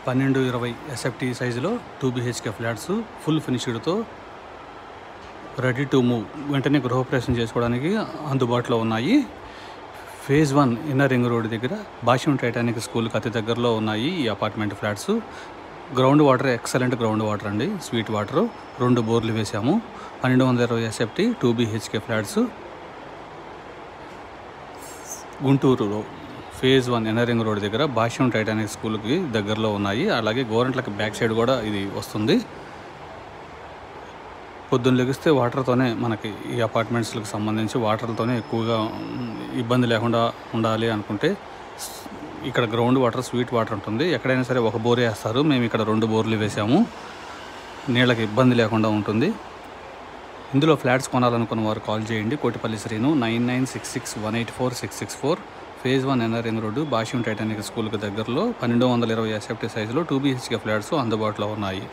12-20 SFT సైజులో 2 BHK flats full ఫినిష్డ్తో ready to move వెంటనే గృహప్రవేశం చేసుకోవడానికి అందుబాటులో ఉన్నాయి. ఫేజ్ 1 ఇన్నర్ రింగ్ రోడ్ దగ్గర భాష్యం టైటానిక్ స్కూల్కి అతి దగ్గరలో ఉన్నాయి ఈ apartment flats. Ground water excellent ground water అండి, స్వీట్ వాటర్. 2 బోర్లు వేసాము. 1220 ఎస్ఎఫ్టీ 2 BHK ఫ్లాట్స్ గుంటూరులో ఫేజ్ 1 ఇన్నర్ రింగ్ రోడ్ దగ్గర భాష్యం టైటానిక్ స్కూల్కి దగ్గరలో ఉన్నాయి. అలాగే గోరంట్లకి బ్యాక్ సైడ్ కూడా ఇది వస్తుంది. పొద్దున్న లెగిస్తే వాటర్తోనే మనకి ఈ అపార్ట్మెంట్స్కి సంబంధించి వాటర్తోనే ఎక్కువగా ఇబ్బంది లేకుండా ఉండాలి అనుకుంటే ఇక్కడ గ్రౌండ్ వాటర్ స్వీట్ వాటర్ ఉంటుంది. ఎక్కడైనా సరే ఒక బోర్ వేస్తారు, మేము ఇక్కడ 2 బోర్లు వేసాము. నీళ్ళకి ఇబ్బంది లేకుండా ఉంటుంది. ఇందులో ఫ్లాట్స్ కొనాలనుకున్న వారు కాల్ చేయండి. Kotipalli Srinu 9966184664. Phase 1 inner ring road Bhashyam Titanic స్కూల్కి దగ్గరలో 1220 ఎస్ఎఫ్టీ సైజులో 2 BHK ఫ్లాట్స్ అందుబాటులో ఉన్నాయి.